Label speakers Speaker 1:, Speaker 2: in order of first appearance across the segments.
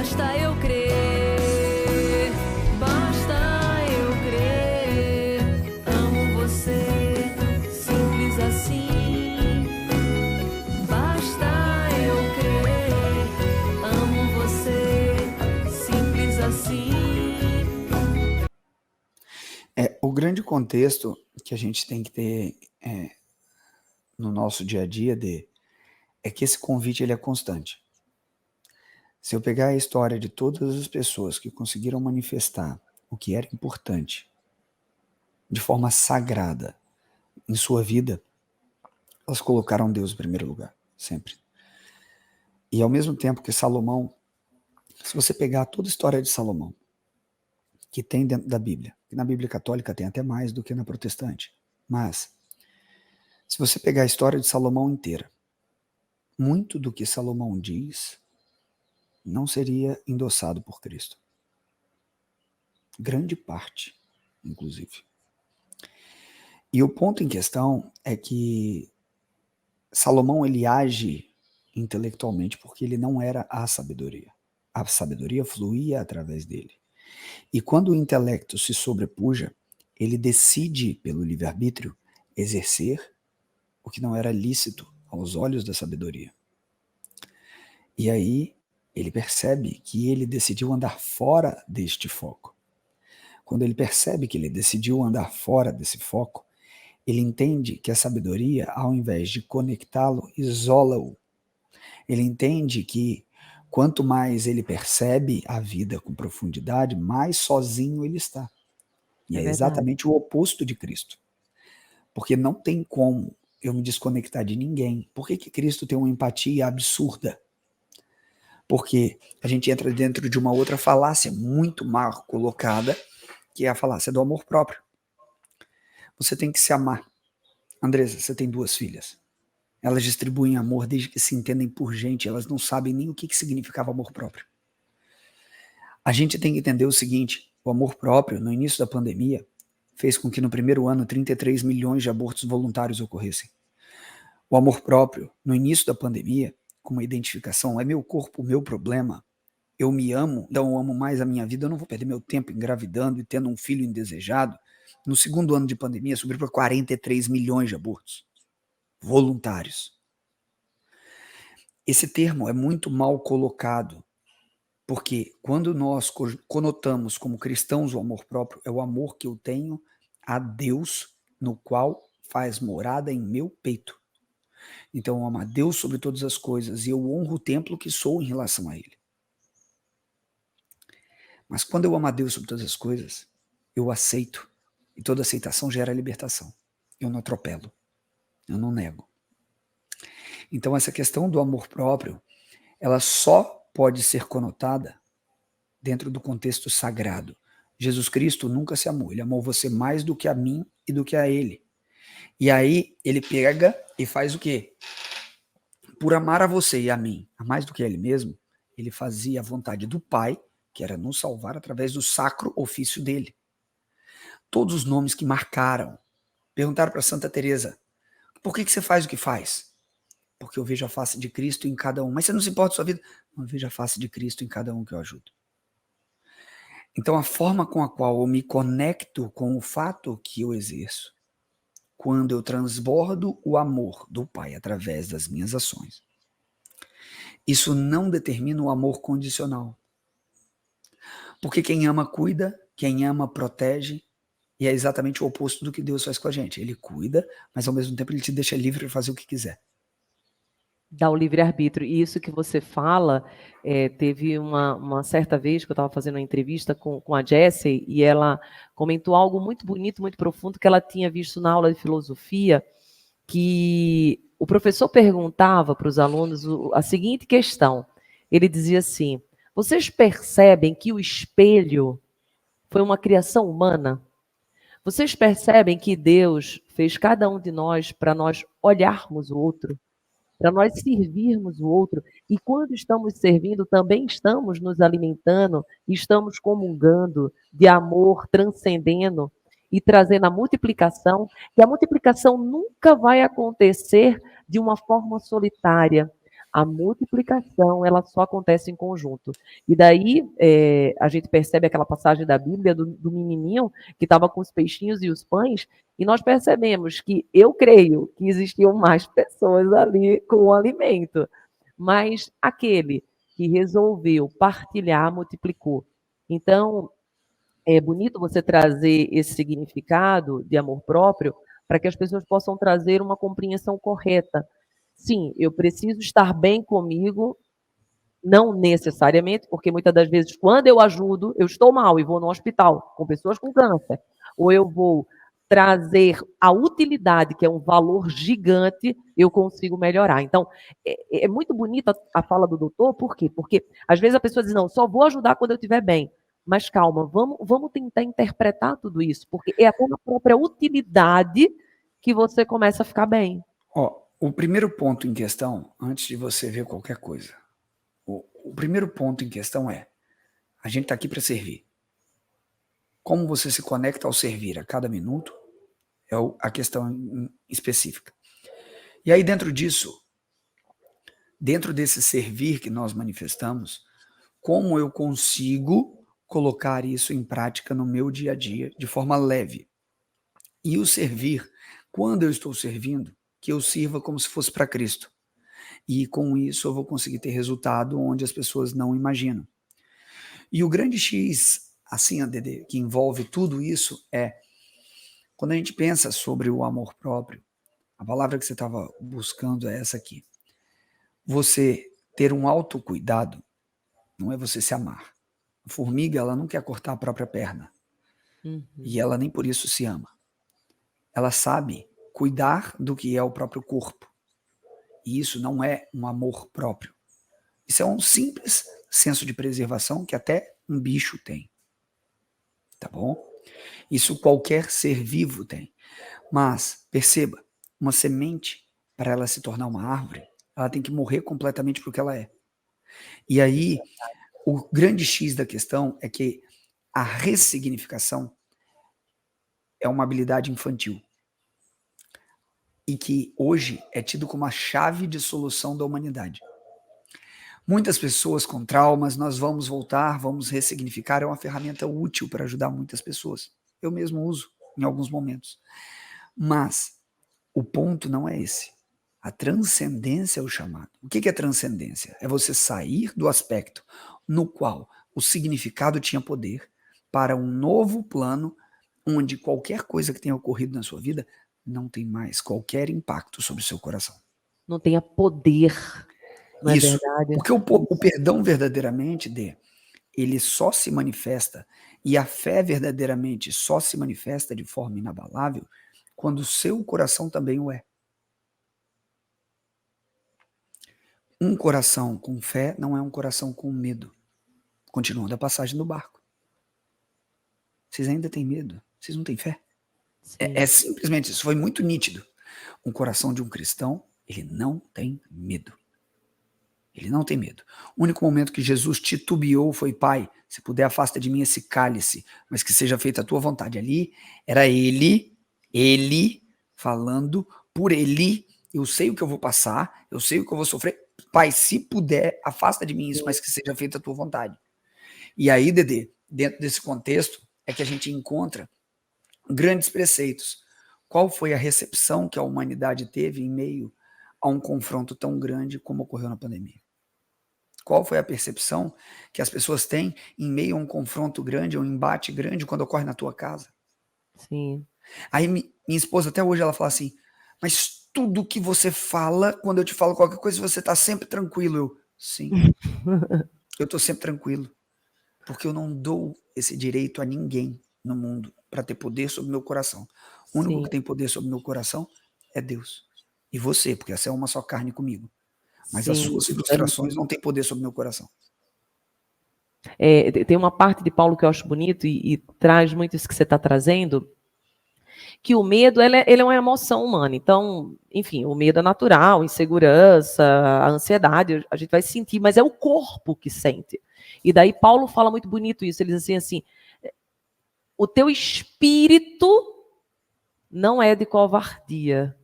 Speaker 1: Basta eu crer, basta eu crer. Amo você, simples assim. Basta eu crer, amo você, simples assim.
Speaker 2: O grande contexto que a gente tem que ter no nosso dia a dia é que esse convite ele é constante. Se eu pegar a história de todas as pessoas que conseguiram manifestar o que era importante de forma sagrada em sua vida, elas colocaram Deus em primeiro lugar, sempre. E ao mesmo tempo que Salomão, se você pegar toda a história de Salomão, que tem dentro da Bíblia, que na Bíblia católica tem até mais do que na protestante, mas se você pegar a história de Salomão inteira, muito do que Salomão diz não seria endossado por Cristo. Grande parte, inclusive. E o ponto em questão é que Salomão ele age intelectualmente porque ele não era a sabedoria. A sabedoria fluía através dele. E quando o intelecto se sobrepuja, ele decide, pelo livre-arbítrio, exercer o que não era lícito aos olhos da sabedoria. E aí ele percebe que ele decidiu andar fora deste foco. Quando ele percebe que ele decidiu andar fora desse foco, ele entende que a sabedoria, ao invés de conectá-lo, isola-o. Ele entende que quanto mais ele percebe a vida com profundidade, mais sozinho ele está. E é exatamente o oposto de Cristo. Porque não tem como eu me desconectar de ninguém. Por que Cristo tem uma empatia absurda? Porque a gente entra dentro de uma outra falácia muito mal colocada, que é a falácia do amor próprio. Você tem que se amar. Andresa, você tem 2 filhas. Elas distribuem amor desde que se entendem por gente, elas não sabem nem o que significava amor próprio. A gente tem que entender o seguinte, o amor próprio, no início da pandemia, fez com que no primeiro ano 33 milhões de abortos voluntários ocorressem. O amor próprio, no início da pandemia, com uma identificação, é meu corpo, meu problema, eu me amo, então eu amo mais a minha vida, eu não vou perder meu tempo engravidando e tendo um filho indesejado. No segundo ano de pandemia, subiu para 43 milhões de abortos voluntários. Esse termo é muito mal colocado, porque quando nós conotamos como cristãos o amor próprio, é o amor que eu tenho a Deus, no qual faz morada em meu peito. Então eu amo a Deus sobre todas as coisas e eu honro o templo que sou em relação a Ele. Mas quando eu amo a Deus sobre todas as coisas, eu aceito, e toda aceitação gera libertação. Eu não atropelo, eu não nego. Então essa questão do amor próprio, ela só pode ser conotada dentro do contexto sagrado. Jesus Cristo nunca se amou, ele amou você mais do que a mim e do que a ele. E aí ele pega e faz o quê? Por amar a você e a mim, a mais do que a ele mesmo, ele fazia a vontade do Pai, que era nos salvar através do sacro ofício dele. Todos os nomes que marcaram. Perguntaram para Santa Teresa, por que você faz o que faz? Porque eu vejo a face de Cristo em cada um. Mas você não se importa com a sua vida? Não, eu vejo a face de Cristo em cada um que eu ajudo. Então a forma com a qual eu me conecto com o fato que eu exerço, quando eu transbordo o amor do Pai através das minhas ações, isso não determina o amor condicional. Porque quem ama cuida, quem ama protege, e é exatamente o oposto do que Deus faz com a gente. Ele cuida, mas ao mesmo tempo ele te deixa livre para fazer o que quiser.
Speaker 3: Dá o livre-arbítrio. E isso que você fala, teve uma certa vez que eu estava fazendo uma entrevista com a Jessie, e ela comentou algo muito bonito, muito profundo, que ela tinha visto na aula de filosofia, que o professor perguntava para os alunos a seguinte questão. Ele dizia assim, vocês percebem que o espelho foi uma criação humana? Vocês percebem que Deus fez cada um de nós para nós olharmos o outro, para nós servirmos o outro, e quando estamos servindo, também estamos nos alimentando, estamos comungando de amor, transcendendo e trazendo a multiplicação, que a multiplicação nunca vai acontecer de uma forma solitária. A multiplicação, ela só acontece em conjunto. E daí, a gente percebe aquela passagem da Bíblia do menininho que estava com os peixinhos e os pães, e nós percebemos que eu creio que existiam mais pessoas ali com o alimento, mas aquele que resolveu partilhar multiplicou. Então, é bonito você trazer esse significado de amor próprio para que as pessoas possam trazer uma compreensão correta. Sim, eu preciso estar bem comigo, não necessariamente, porque muitas das vezes, quando eu ajudo, eu estou mal e vou no hospital com pessoas com câncer, ou eu vou trazer a utilidade, que é um valor gigante, eu consigo melhorar. Então, é muito bonita a fala do doutor, por quê? Porque às vezes a pessoa diz, não, só vou ajudar quando eu estiver bem. Mas calma, vamos tentar interpretar tudo isso, porque é até na própria utilidade que você começa a ficar bem.
Speaker 2: Ó, o primeiro ponto em questão, antes de você ver qualquer coisa, o primeiro ponto em questão é, a gente está aqui para servir. Como você se conecta ao servir a cada minuto é a questão específica. E aí dentro disso, dentro desse servir que nós manifestamos, como eu consigo colocar isso em prática no meu dia a dia de forma leve? E o servir, quando eu estou servindo, que eu sirva como se fosse para Cristo. E com isso eu vou conseguir ter resultado onde as pessoas não imaginam. E o grande X, assim, ADD, que envolve tudo isso é, quando a gente pensa sobre o amor próprio, a palavra que você estava buscando é essa aqui. Você ter um autocuidado não é você se amar. A formiga, ela não quer cortar a própria perna. E ela nem por isso se ama. Ela sabe cuidar do que é o próprio corpo. E isso não é um amor próprio. Isso é um simples senso de preservação que até um bicho tem. Tá bom? Isso qualquer ser vivo tem. Mas, perceba, uma semente, para ela se tornar uma árvore, ela tem que morrer completamente porque ela é. E aí, o grande X da questão é que a ressignificação é uma habilidade infantil. E que hoje é tido como a chave de solução da humanidade. Muitas pessoas com traumas, nós vamos voltar, vamos ressignificar, é uma ferramenta útil para ajudar muitas pessoas. Eu mesmo uso em alguns momentos. Mas o ponto não é esse. A transcendência é o chamado. O que é transcendência? É você sair do aspecto no qual o significado tinha poder para um novo plano onde qualquer coisa que tenha ocorrido na sua vida não tem mais qualquer impacto sobre o seu coração.
Speaker 3: Não tenha poder, não é
Speaker 2: Isso,
Speaker 3: verdade?
Speaker 2: porque o perdão verdadeiramente, ele só se manifesta, e a fé verdadeiramente só se manifesta de forma inabalável quando o seu coração também o é. Um coração com fé não é um coração com medo. Continuando a passagem do barco. Vocês ainda têm medo? Vocês não têm fé? É simplesmente isso, foi muito nítido. Um coração de um cristão, ele não tem medo. Ele não tem medo. O único momento que Jesus titubeou foi, Pai, se puder afasta de mim esse cálice, mas que seja feita a tua vontade. Ali era ele falando por ele, eu sei o que eu vou passar, eu sei o que eu vou sofrer. Pai, se puder, afasta de mim isso, mas que seja feita a tua vontade. E aí, Dedê, dentro desse contexto, é que a gente encontra grandes preceitos. Qual foi a recepção que a humanidade teve em meio a um confronto tão grande como ocorreu na pandemia? Qual foi a percepção que as pessoas têm em meio a um confronto grande, a um embate grande quando ocorre na tua casa?
Speaker 3: Sim.
Speaker 2: Aí minha esposa até hoje ela fala assim, mas tudo que você fala, quando eu te falo qualquer coisa, você está sempre tranquilo. Eu, sim, eu estou sempre tranquilo, porque eu não dou esse direito a ninguém no mundo para ter poder sobre o meu coração. O único que tem poder sobre o meu coração é Deus. E você, porque essa é uma só carne comigo. Mas as suas frustrações não têm poder sobre o meu coração.
Speaker 3: Tem uma parte de Paulo que eu acho bonito e traz muito isso que você está trazendo, que o medo ele é uma emoção humana. Então, enfim, o medo é natural, insegurança, a ansiedade, a gente vai sentir, mas é o corpo que sente. E daí Paulo fala muito bonito isso, ele diz assim, o teu espírito não é de covardia,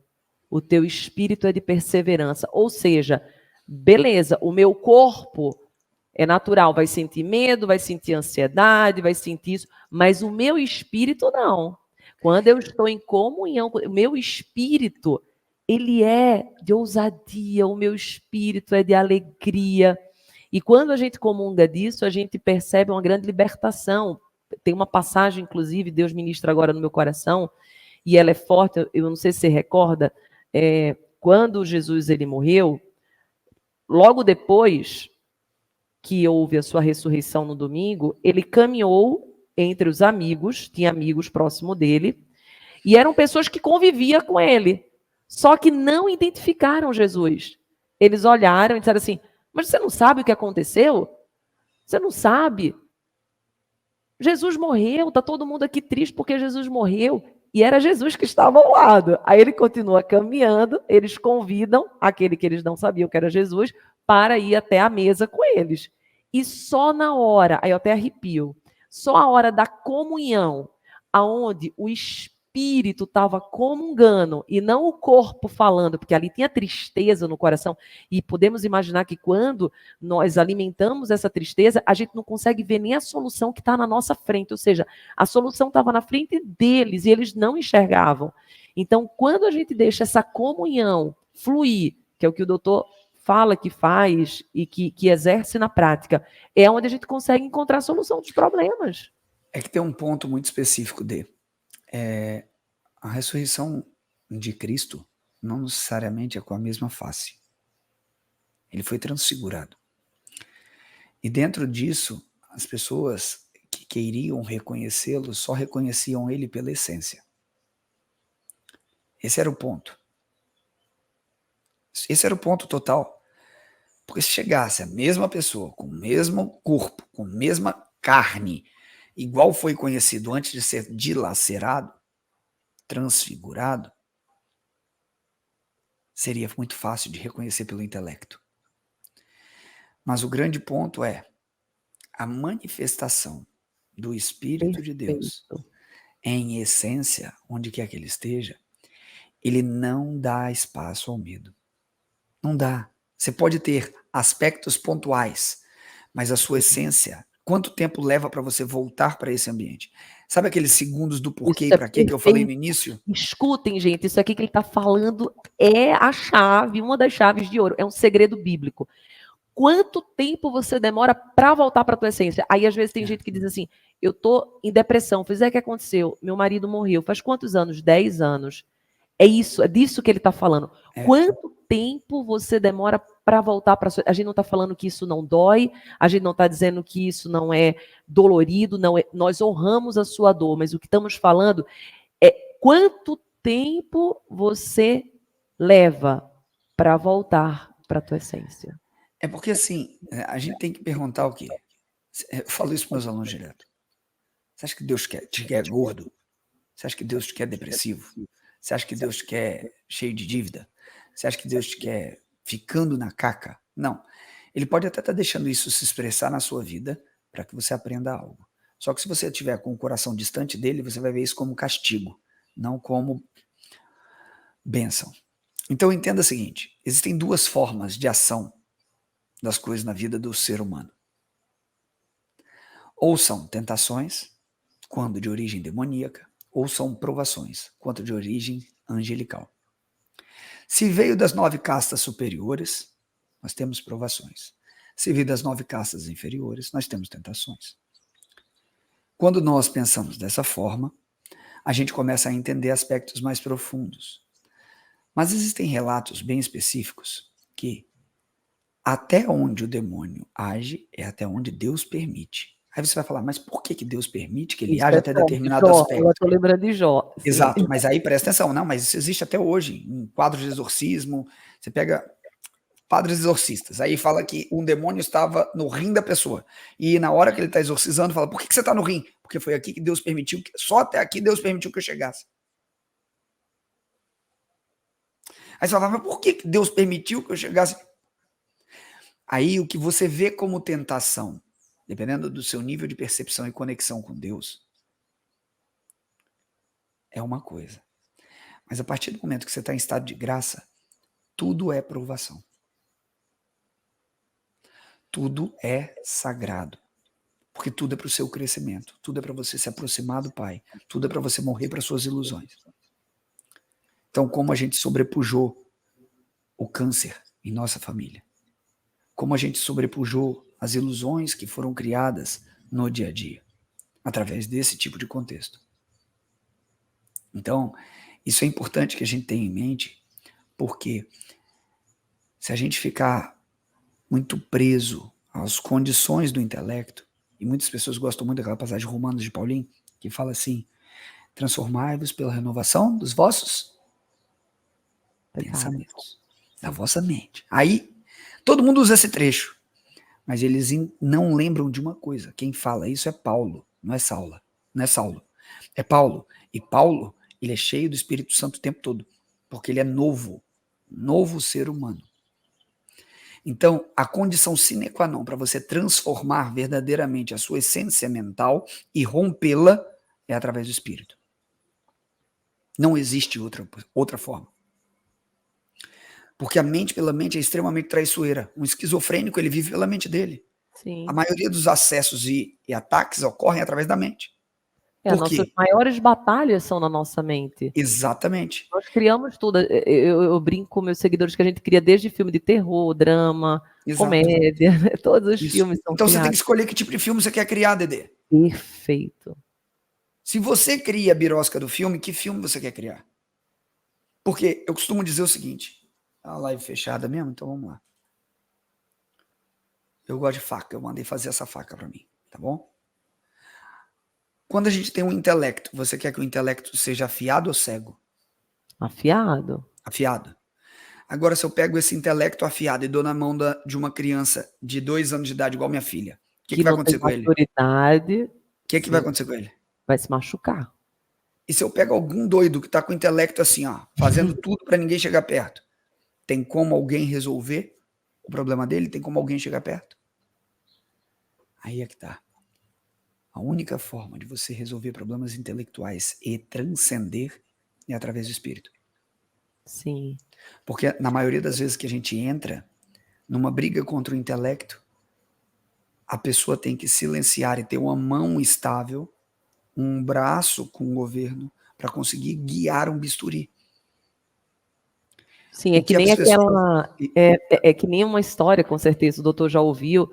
Speaker 3: o teu espírito é de perseverança. Ou seja, beleza, o meu corpo é natural, vai sentir medo, vai sentir ansiedade, vai sentir isso, mas o meu espírito não. Quando eu estou em comunhão, o meu espírito, ele é de ousadia, o meu espírito é de alegria. E quando a gente comunga disso, a gente percebe uma grande libertação. Tem uma passagem, inclusive, Deus ministra agora no meu coração, e ela é forte, eu não sei se você recorda, quando Jesus ele morreu, logo depois que houve a sua ressurreição no domingo, ele caminhou entre os amigos, tinha amigos próximo dele, e eram pessoas que conviviam com ele, só que não identificaram Jesus. Eles olharam e disseram assim, mas você não sabe o que aconteceu? Você não sabe? Jesus morreu, está todo mundo aqui triste porque Jesus morreu. E era Jesus que estava ao lado. Aí ele continua caminhando, eles convidam aquele que eles não sabiam que era Jesus para ir até a mesa com eles. E só na hora, aí eu até arrepio, só a hora da comunhão, aonde o espírito estava comungando e não o corpo falando, porque ali tinha tristeza no coração. E podemos imaginar que quando nós alimentamos essa tristeza, a gente não consegue ver nem a solução que está na nossa frente. Ou seja, a solução estava na frente deles e eles não enxergavam. Então, quando a gente deixa essa comunhão fluir, que é o que o doutor fala que faz e que exerce na prática, é onde a gente consegue encontrar a solução dos problemas.
Speaker 2: É que tem um ponto muito específico a ressurreição de Cristo não necessariamente é com a mesma face. Ele foi transfigurado. E dentro disso, as pessoas que queriam reconhecê-lo só reconheciam ele pela essência. Esse era o ponto. Esse era o ponto total. Porque se chegasse a mesma pessoa, com o mesmo corpo, com a mesma carne, igual foi conhecido antes de ser dilacerado, transfigurado, seria muito fácil de reconhecer pelo intelecto. Mas o grande ponto é a manifestação do Espírito de Deus em essência, onde quer que ele esteja, ele não dá espaço ao medo. Não dá. Você pode ter aspectos pontuais, mas a sua essência, quanto tempo leva para você voltar para esse ambiente? Sabe aqueles segundos do porquê e para quê que eu falei no início?
Speaker 3: Escutem, gente, isso aqui que ele está falando é a chave, uma das chaves de ouro, é um segredo bíblico. Quanto tempo você demora para voltar para a tua essência? Aí, às vezes, tem gente que diz assim, eu tô em depressão, fiz o que aconteceu? Meu marido morreu, faz quantos anos? 10 anos. É isso, é disso que ele está falando. Quanto tempo você demora para voltar para a sua... A gente não está falando que isso não dói, a gente não está dizendo que isso não é dolorido, não é... Nós honramos a sua dor, mas o que estamos falando é quanto tempo você leva para voltar para a tua essência.
Speaker 2: É porque, assim, a gente tem que perguntar o quê? Eu falo isso para meus alunos direto. Você acha que Deus te quer gordo? Você acha que Deus te quer depressivo? Você acha que Deus te quer cheio de dívida? Você acha que Deus te quer ficando na caca? Não. Ele pode até estar deixando isso se expressar na sua vida para que você aprenda algo. Só que se você estiver com o coração distante dele, você vai ver isso como castigo, não como bênção. Então entenda o seguinte, existem duas formas de ação das coisas na vida do ser humano. Ou são tentações, quando de origem demoníaca, ou são provações, quando de origem angelical. Se veio das 9 castas superiores, nós temos provações. Se veio das 9 castas inferiores, nós temos tentações. Quando nós pensamos dessa forma, a gente começa a entender aspectos mais profundos. Mas existem relatos bem específicos que até onde o demônio age é até onde Deus permite. Aí você vai falar, mas por que Deus permite que ele age até determinado aspecto?
Speaker 3: Eu estou lembrando de Jó. Sim.
Speaker 2: Exato, mas aí presta atenção, não, mas isso existe até hoje, em quadros de exorcismo, você pega padres exorcistas, aí fala que um demônio estava no rim da pessoa, e na hora que ele está exorcizando, fala, por que você está no rim? Porque foi aqui que Deus permitiu, só até aqui Deus permitiu que eu chegasse. Aí você fala, mas por que Deus permitiu que eu chegasse? Aí o que você vê como tentação, dependendo do seu nível de percepção e conexão com Deus, é uma coisa. Mas a partir do momento que você está em estado de graça, tudo é provação. Tudo é sagrado. Porque tudo é para o seu crescimento. Tudo é para você se aproximar do Pai. Tudo é para você morrer para suas ilusões. Então, como a gente sobrepujou o câncer em nossa família? Como a gente sobrepujou as ilusões que foram criadas no dia a dia? Através desse tipo de contexto. Então, isso é importante que a gente tenha em mente, porque se a gente ficar muito preso às condições do intelecto, e muitas pessoas gostam muito daquela passagem de Romanos de Paulinho, que fala assim, transformai-vos pela renovação dos vossos pensamentos, da vossa mente. Aí, todo mundo usa esse trecho, mas eles não lembram de uma coisa, quem fala isso é Paulo, não é Saulo, é Paulo, e Paulo, ele é cheio do Espírito Santo o tempo todo, porque ele é novo ser humano. Então, a condição sine qua non para você transformar verdadeiramente a sua essência mental e rompê-la é através do Espírito. Não existe outra forma. Porque a mente pela mente é extremamente traiçoeira. Um esquizofrênico, ele vive pela mente dele.
Speaker 3: Sim.
Speaker 2: A maioria dos acessos e ataques ocorrem através da mente.
Speaker 3: As nossas maiores batalhas são na nossa mente.
Speaker 2: Exatamente.
Speaker 3: Nós criamos tudo. Eu brinco com meus seguidores que a gente cria desde filme de terror, drama, comédia, todos os filmes são
Speaker 2: então
Speaker 3: criados.
Speaker 2: Você tem que escolher que tipo de filme você quer criar, Dedê.
Speaker 3: Perfeito.
Speaker 2: Se você cria a birosca do filme, que filme você quer criar? Porque eu costumo dizer o seguinte, a live fechada mesmo, então vamos lá. Eu gosto de faca, eu mandei fazer essa faca para mim, tá bom? Quando a gente tem um intelecto, você quer que o intelecto seja afiado ou cego?
Speaker 3: Afiado.
Speaker 2: Afiado. Agora, se eu pego esse intelecto afiado e dou na mão de uma criança de 2 anos de idade, igual minha filha, o que vai acontecer com ele? O que vai acontecer com ele?
Speaker 3: Vai se machucar.
Speaker 2: E se eu pego algum doido que tá com o intelecto assim, ó, fazendo tudo para ninguém chegar perto, tem como alguém resolver o problema dele? Tem como alguém chegar perto? Aí é que tá. A única forma de você resolver problemas intelectuais e transcender é através do Espírito.
Speaker 3: Sim.
Speaker 2: Porque na maioria das vezes que a gente entra numa briga contra o intelecto, a pessoa tem que silenciar e ter uma mão estável, um braço com o governo, para conseguir guiar um bisturi.
Speaker 3: Sim, é que nem aquela... É que nem uma história, com certeza, o doutor já ouviu,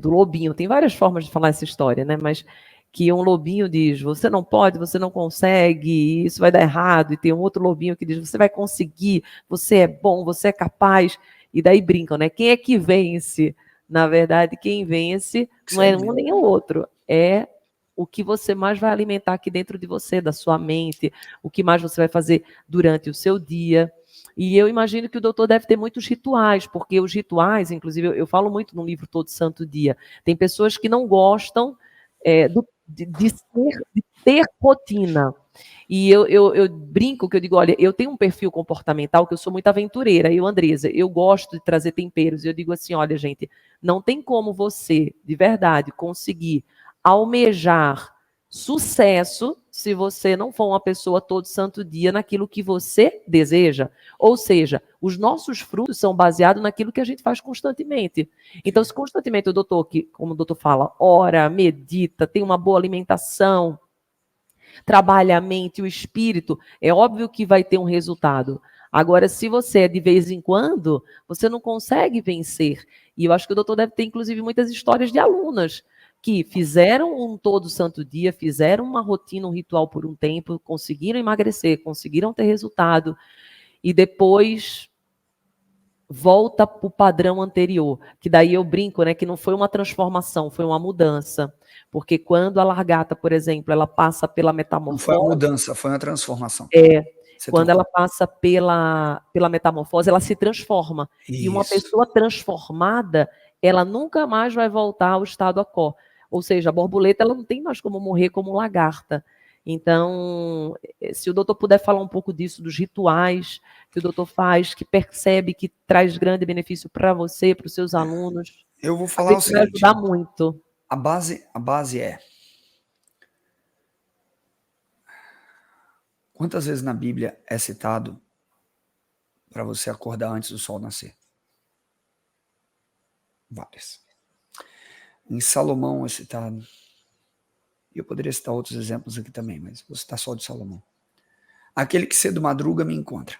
Speaker 3: do lobinho. Tem várias formas de falar essa história, né? Mas que um lobinho diz, você não pode, você não consegue, isso vai dar errado. E tem um outro lobinho que diz, você vai conseguir, você é bom, você é capaz. E daí brincam, né? Quem é que vence? Na verdade, quem vence não é um nem o outro. É o que você mais vai alimentar aqui dentro de você, da sua mente, o que mais você vai fazer durante o seu dia. E eu imagino que o doutor deve ter muitos rituais, porque os rituais, inclusive, eu falo muito no livro Todo Santo Dia, tem pessoas que não gostam de ter rotina. E eu brinco que eu digo, olha, eu tenho um perfil comportamental que eu sou muito aventureira, eu, Andresa, eu gosto de trazer temperos. Eu digo assim, olha, gente, não tem como você, de verdade, conseguir almejar sucesso se você não for uma pessoa todo santo dia naquilo que você deseja. Ou seja, os nossos frutos são baseados naquilo que a gente faz constantemente. Então, se constantemente o doutor, como o doutor fala, ora, medita, tem uma boa alimentação, trabalha a mente e o espírito, é óbvio que vai ter um resultado. Agora, se você é de vez em quando, você não consegue vencer. E eu acho que o doutor deve ter, inclusive, muitas histórias de alunas que fizeram um todo santo dia, fizeram uma rotina, um ritual por um tempo, conseguiram emagrecer, conseguiram ter resultado, e depois volta para o padrão anterior, que daí eu brinco, né, que não foi uma transformação, foi uma mudança, porque quando a largata, por exemplo, ela passa pela metamorfose...
Speaker 2: Não foi uma mudança, foi uma transformação.
Speaker 3: Quando ela passa pela metamorfose, ela se transforma. Isso. E uma pessoa transformada, ela nunca mais vai voltar ao estado aquó. Ou seja, a borboleta ela não tem mais como morrer como lagarta. Então, se o doutor puder falar um pouco disso, dos rituais que o doutor faz, que percebe que traz grande benefício para você, para os seus alunos.
Speaker 2: Eu vou falar o seguinte.
Speaker 3: Vai ajudar muito.
Speaker 2: A base é... Quantas vezes na Bíblia é citado para você acordar antes do sol nascer? Várias. Em Salomão é citado. E eu poderia citar outros exemplos aqui também, mas vou citar só de Salomão. Aquele que cedo madruga me encontra.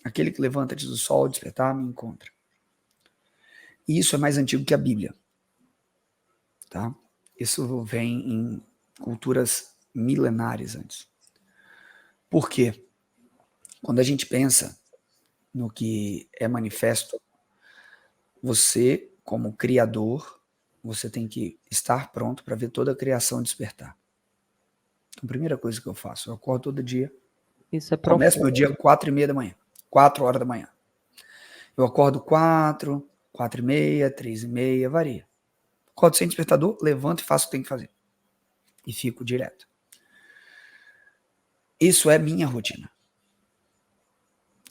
Speaker 2: Aquele que levanta antes do sol despertar me encontra. E isso é mais antigo que a Bíblia. Tá? Isso vem em culturas milenares antes. Por quê? Quando a gente pensa no que é manifesto, você, como criador, você tem que estar pronto para ver toda a criação despertar. Então, a primeira coisa que eu faço, eu acordo todo dia,
Speaker 3: Isso é
Speaker 2: começo meu
Speaker 3: profundo.
Speaker 2: dia 4h30 da manhã, 4 horas da manhã. Eu acordo 4, 4h30, 3h30, varia. Acordo sem despertador, levanto e faço o que tem que fazer. E fico direto. Isso é minha rotina.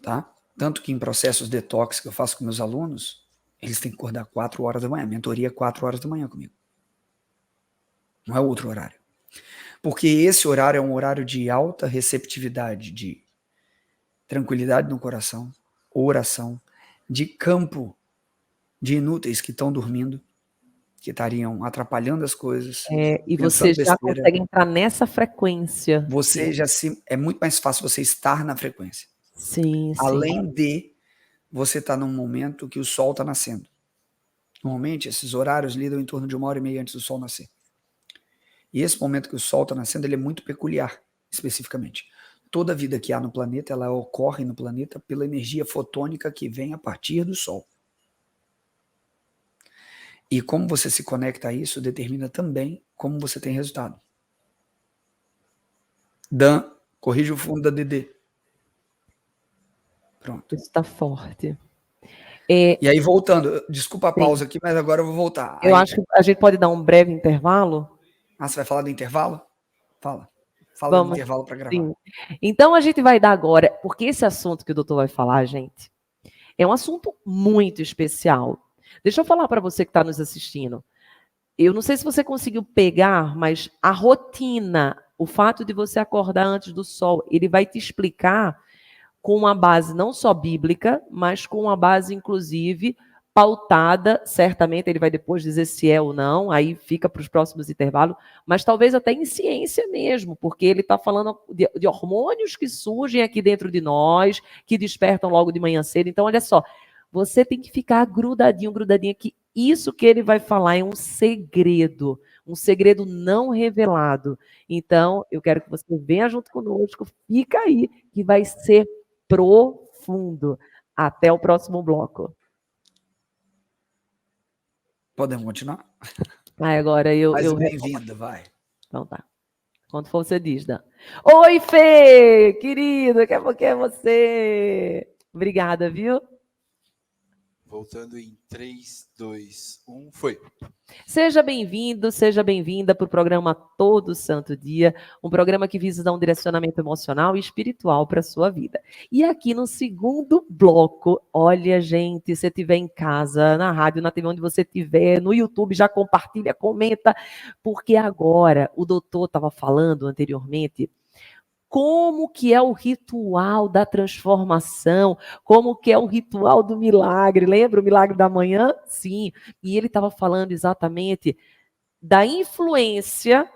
Speaker 2: Tá? Tanto que em processos detox que eu faço com meus alunos, eles têm que acordar 4 horas da manhã. Mentoria 4 horas da manhã comigo. Não é outro horário. Porque esse horário é um horário de alta receptividade, de tranquilidade no coração, oração, de campo de inúteis que estão dormindo, que estariam atrapalhando as coisas,
Speaker 3: E você
Speaker 2: pensando
Speaker 3: já
Speaker 2: besteira.
Speaker 3: consegue entrar nessa frequência.
Speaker 2: Você já é muito mais fácil você estar na frequência.
Speaker 3: Sim, sim.
Speaker 2: Além de você estar num momento que o sol está nascendo. Normalmente, esses horários lidam em torno de 1h30 antes do sol nascer. E esse momento que o sol está nascendo, ele é muito peculiar, especificamente. Toda a vida que há no planeta, ela ocorre no planeta pela energia fotônica que vem a partir do sol. E como você se conecta a isso, determina também como você tem resultado. Dan, corrige o fundo da DD. Pronto.
Speaker 3: Isso está forte.
Speaker 2: E aí, voltando, desculpa a pausa aqui, mas agora eu vou voltar.
Speaker 3: Eu
Speaker 2: aí,
Speaker 3: acho que a gente pode dar um breve intervalo.
Speaker 2: você vai falar do intervalo? Fala. Fala do intervalo para gravar.
Speaker 3: Sim. Então a gente vai dar agora, porque esse assunto que o doutor vai falar, gente, é um assunto muito especial. Deixa eu falar para você que está nos assistindo. Eu não sei se você conseguiu pegar, mas a rotina, o fato de você acordar antes do sol, ele vai te explicar com uma base não só bíblica, mas com uma base, inclusive, pautada, certamente, ele vai depois dizer se é ou não, aí fica para os próximos intervalos, mas talvez até em ciência mesmo, porque ele está falando de hormônios que surgem aqui dentro de nós, que despertam logo de manhã cedo. Então, olha só, você tem que ficar grudadinho, grudadinha, que isso que ele vai falar é um segredo não revelado. Então, eu quero que você venha junto conosco, fica aí, que vai ser profundo. Até o próximo bloco.
Speaker 2: Podemos continuar?
Speaker 3: Agora eu...
Speaker 2: Mais bem-vinda, vai.
Speaker 3: Então tá. Quando for, você diz, Dan. Oi, Fê! Querido, daqui a pouquinho é você. Obrigada, viu?
Speaker 4: Voltando em 3, 2, 1, foi.
Speaker 3: Seja bem-vindo, seja bem-vinda para o programa Todo Santo Dia, um programa que visa dar um direcionamento emocional e espiritual para a sua vida. E aqui no segundo bloco, olha, gente, se estiver em casa, na rádio, na TV, onde você estiver, no YouTube, já compartilha, comenta, porque agora o doutor estava falando anteriormente como que é o ritual da transformação, como que é o ritual do milagre. Lembra o milagre da manhã? Sim. E ele estava falando exatamente da influência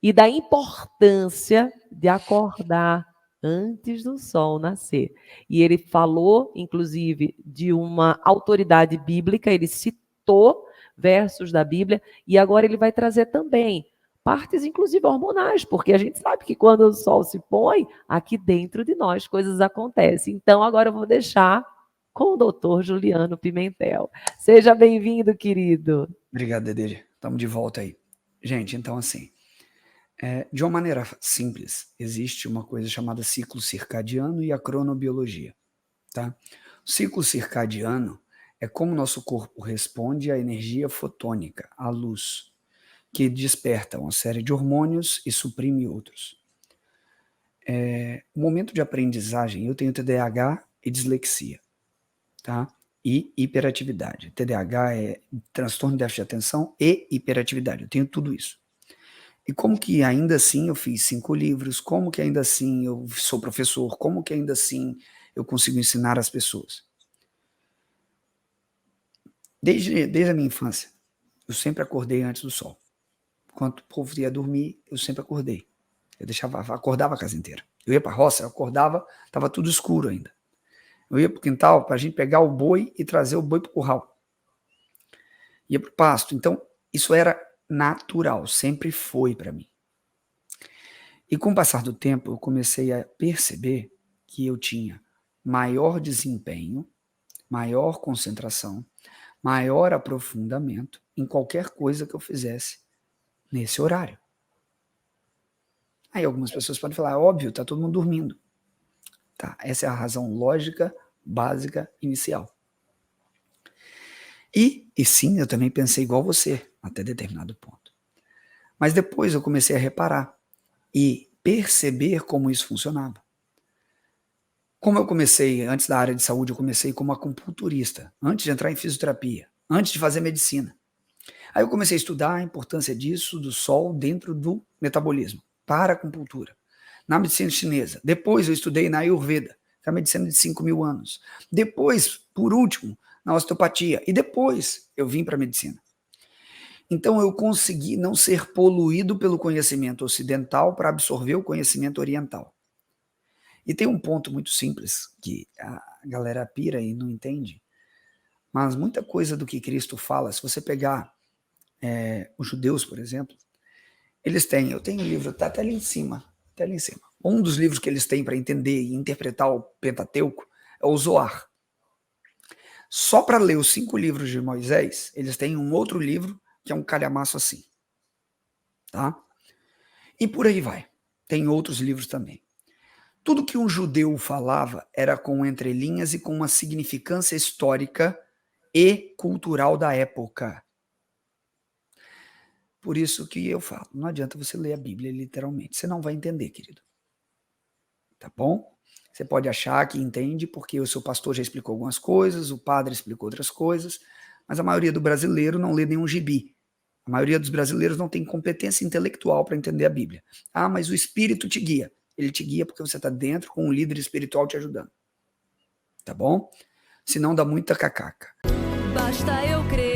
Speaker 3: e da importância de acordar antes do sol nascer. E ele falou, inclusive, de uma autoridade bíblica, ele citou versos da Bíblia, e agora ele vai trazer também partes, inclusive, hormonais, porque a gente sabe que quando o sol se põe, aqui dentro de nós coisas acontecem. Então, agora eu vou deixar com o doutor Juliano Pimentel. Seja bem-vindo, querido.
Speaker 2: Obrigado, Dedê. Estamos de volta aí. Gente, então assim, de uma maneira simples, existe uma coisa chamada ciclo circadiano e a cronobiologia. Tá? O ciclo circadiano é como o nosso corpo responde à energia fotônica, à luz, que desperta uma série de hormônios e suprime outros. O momento de aprendizagem, eu tenho TDAH e dislexia, tá? E hiperatividade. TDAH é transtorno de déficit de atenção e hiperatividade, eu tenho tudo isso. E como que ainda assim eu fiz 5 livros, como que ainda assim eu sou professor, como que ainda assim eu consigo ensinar as pessoas? Desde a minha infância, eu sempre acordei antes do sol. Enquanto o povo ia dormir, eu sempre acordei. Eu acordava a casa inteira. Eu ia para a roça, eu acordava, estava tudo escuro ainda. Eu ia para o quintal para a gente pegar o boi e trazer o boi para o curral. Ia para o pasto. Então, isso era natural, sempre foi para mim. E com o passar do tempo, eu comecei a perceber que eu tinha maior desempenho, maior concentração, maior aprofundamento em qualquer coisa que eu fizesse nesse horário. Aí algumas pessoas podem falar, óbvio, está todo mundo dormindo. Tá, essa é a razão lógica, básica, inicial. E sim, eu também pensei igual você, até determinado ponto. Mas depois eu comecei a reparar e perceber como isso funcionava. Como eu comecei, antes da área de saúde, eu comecei como acupunturista, antes de entrar em fisioterapia, antes de fazer medicina. Aí eu comecei a estudar a importância disso, do sol, dentro do metabolismo, para a acupuntura. Na medicina chinesa. Depois eu estudei na Ayurveda, que é a medicina de 5.000 anos. Depois, por último, na osteopatia. E depois eu vim para a medicina. Então eu consegui não ser poluído pelo conhecimento ocidental para absorver o conhecimento oriental. E tem um ponto muito simples que a galera pira e não entende, mas muita coisa do que Cristo fala, se você pegar os judeus, por exemplo, eles têm, eu tenho um livro, tá até ali em cima, um dos livros que eles têm para entender e interpretar o Pentateuco é o Zoar. Só para ler os 5 livros de Moisés, eles têm um outro livro que é um calhamaço assim, tá? E por aí vai, tem outros livros também. Tudo que um judeu falava era com entrelinhas e com uma significância histórica e cultural da época. Por isso que eu falo, não adianta você ler a Bíblia literalmente, você não vai entender, querido. Tá bom? Você pode achar que entende porque o seu pastor já explicou algumas coisas, o padre explicou outras coisas, mas a maioria do brasileiro não lê nenhum gibi. A maioria dos brasileiros não tem competência intelectual para entender a Bíblia. Ah, mas o Espírito te guia. Ele te guia porque você está dentro com um líder espiritual te ajudando. Tá bom? Senão dá muita cacaca.
Speaker 1: Basta eu crer.